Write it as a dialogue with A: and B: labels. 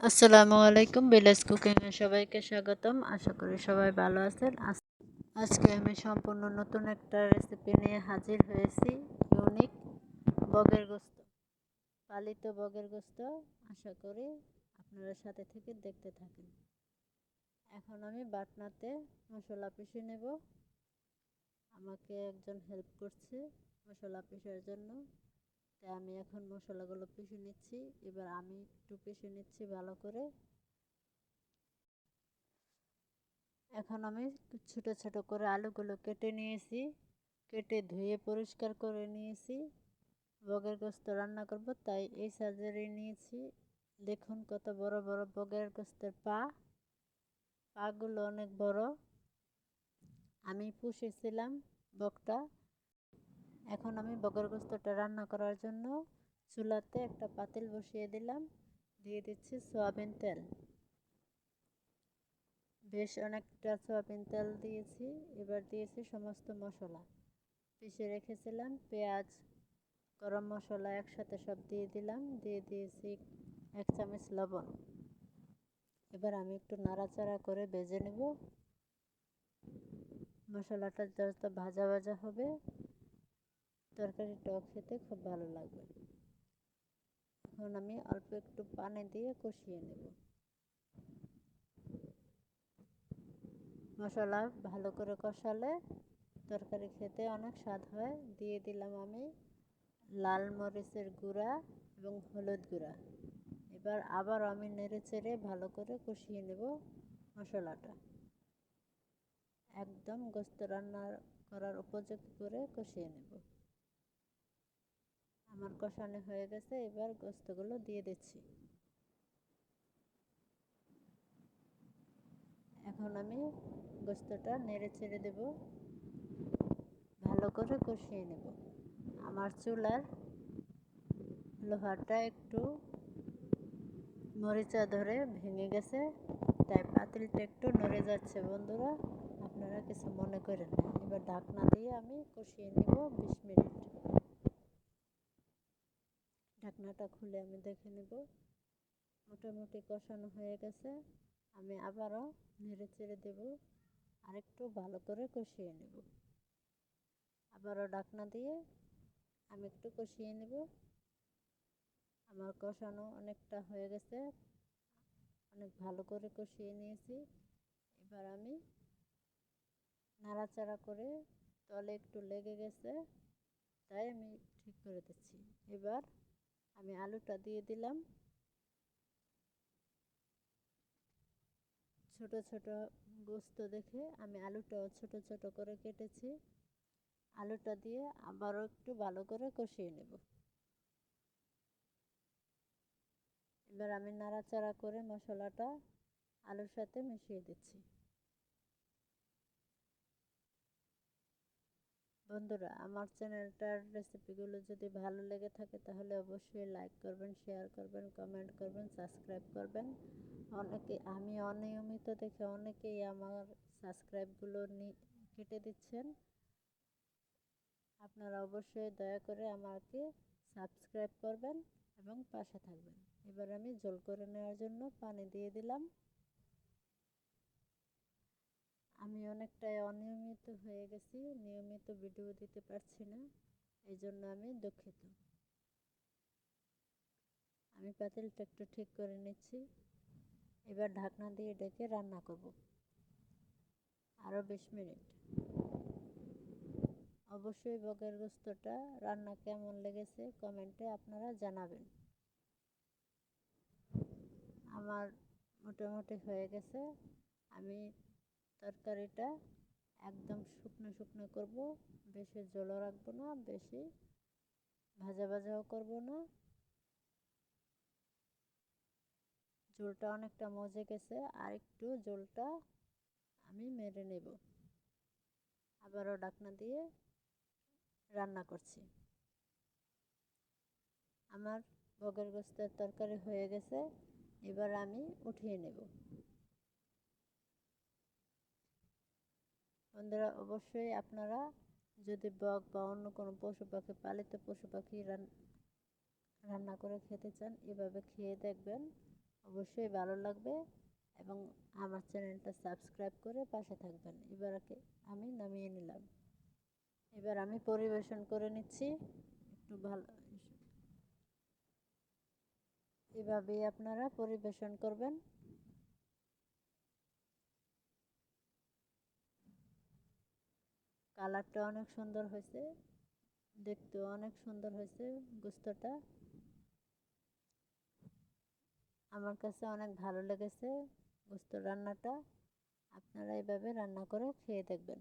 A: আসসালামু আলাইকুম, বিলাস কুকিং এ সবাইকে স্বাগতম। আশা করি সবাই ভালো আছেন। আজকে আমি সম্পূর্ণ নতুন একটা রেসিপি নিয়ে হাজির হয়েছি। ইউনিক বগের গোস্ত, পালিত বগের গোস্ত। আশা করি আপনারা সাথে থেকে দেখতে থাকেন। এখন আমি বাটনাতে মশলা পিষে নেব। আমাকে একজন হেল্প করছে মশলা পিষার জন্য, তাই আমি এখন মশলাগুলো পিষে নিচ্ছি। এবার আমি একটু পিষে নিচ্ছি ভালো করে। এখন আমি ছোট ছোট করে আলুগুলো কেটে নিয়েছি, কেটে ধুয়ে পরিষ্কার করে নিয়েছি। বগের গোস্ত রান্না করব তাই এই সাইজেরই নিয়েছি। দেখুন কত বড় বড় বগের গোস্তের পাগুলো অনেক বড়। আমি পুষেছিলাম বকটা। এখন আমি বগের গোস্তটা রান্না করার জন্য চুলাতে একটা পাতিল বসিয়ে দিলাম। দিয়ে দিচ্ছি সয়াবিন তেল। বেশ অনেকটা সয়াবিন তেল দিয়েছি। এবার দিয়েছি সমস্ত মশলা পিষে রেখেছিলাম, পেঁয়াজ, গরম মশলা একসাথে সব দিয়ে দিলাম। দিয়ে দিয়েছি 1 চামচ লবণ। এবার আমি একটু নাড়াচাড়া করে ভেজে নেব। মশলাটা যত ভাজা ভাজা হবে তরকারিটাও খেতে খুব ভালো লাগবে। এখন আমি অল্প একটু পানি দিয়ে কষিয়ে নেব। মশলা ভালো করে কষালে তরকারি খেতে অনেক স্বাদ হয়। দিয়ে দিলাম আমি লাল মরিচের গুঁড়া এবং হলুদ গুঁড়া। এবার আবার আমি নেড়ে চেড়ে ভালো করে কষিয়ে নেব মশলাটা। একদম গোস্ত রান্না করার উপযোগী করে কষিয়ে নেব। আমার কষানো হয়ে গেছে, এবার গোস্তগুলো দিয়ে দিচ্ছি। এখন আমি গোস্তটা নেড়ে চেড়ে দেব, ভালো করে কষিয়ে নেব। আমার চুলার লোহাটা একটু মরিচা ধরে ভেঙে গেছে, তাই পাতিলটা একটু নড়ে যাচ্ছে। বন্ধুরা, আপনারা কিছু মনে করেন না। এবার ঢাকনা দিয়ে আমি কষিয়ে নেব 20 মিনিট। ঢাকনাটা খুলে আমি দেখে নেব মোটামুটি কষানো হয়ে গেছে। আমি আবারও নেড়ে চেড়ে দেব, আরেকটু ভালো করে কষিয়ে নেব। আবারও ঢাকনা দিয়ে আমি একটু কষিয়ে নেব। আমার কষানো অনেকটা হয়ে গেছে, অনেক ভালো করে কষিয়ে নিয়েছি। এবার আমি নাড়াচাড়া করে, তলে একটু লেগে গেছে তাই আমি ঠিক করে দিচ্ছি। এবার আমি আলুটা দিয়ে দিলাম। ছোট ছোট গোস্ত দেখে আমি আলুটাও ছোট ছোট করে কেটেছি। আলুটা দিয়ে আবারও একটু ভালো করে কষিয়ে নেব। এবার আমি নাড়াচাড়া করে মশলাটা আলুর সাথে মিশিয়ে দিচ্ছি। বন্ধুরা, আমার চ্যানেলটার রেসিপিগুলো যদি ভালো লেগে থাকে তাহলে অবশ্যই লাইক করবেন, শেয়ার করবেন, কমেন্ট করবেন, সাবস্ক্রাইব করবেন। আমি অনিয়মিত দেখে অনেকেই আমার সাবস্ক্রাইবগুলো কেটে দিচ্ছেন। আপনারা অবশ্যই দয়া করে আমাকে সাবস্ক্রাইব করবেন এবং পাশে থাকবেন। এবার আমি ঝোল করে নেওয়ার জন্য পানি দিয়ে দিলাম। আমি অনেকটাই অনিয়মিত হয়ে গেছি, নিয়মিত ভিডিও দিতে পারছি না, এই জন্য আমি দুঃখিত। আমি পাতিলটা একটু ঠিক করে নিচ্ছি। এবার ঢাকনা দিয়ে ডেকে রান্না করব আরও 20 মিনিট। অবশ্যই বগের গোস্তটা রান্না কেমন লেগেছে কমেন্টে আপনারা জানাবেন। আমার মোটামুটি হয়ে গেছে। আমি তরকারিটা একদম শুকনো শুকনো করব, বেশি ঝোলও রাখবো না, বেশি ভাজা ভাজাও করব না। ঝোলটা অনেকটা মজে গেছে, আর একটু ঝোলটা আমি মেরে নেব। আবারও ঢাকনা দিয়ে রান্না করছি। আমার বগের গোস্তের তরকারি হয়ে গেছে, এবার আমি উঠিয়ে নেব। বন্ধুরা, অবশ্যই আপনারা যদি বক বা অন্য কোনো পশু পাখি, পালিত পশু পাখি রান্না করে খেতে চান, এভাবে খেয়ে দেখবেন, অবশ্যই ভালো লাগবে এবং আমার চ্যানেলটা সাবস্ক্রাইব করে পাশে থাকবেন। এবার আমি নামিয়ে নিলাম। এবার আমি পরিবেশন করে নিচ্ছি। একটু ভালো এভাবেই আপনারা পরিবেশন করবেন। কালারটা অনেক সুন্দর হয়েছে, দেখতেও অনেক সুন্দর হয়েছে গোস্তটা। আমার কাছে অনেক ভালো লেগেছে গোস্ত রান্নাটা। আপনারা এভাবে রান্না করে খেয়ে দেখবেন।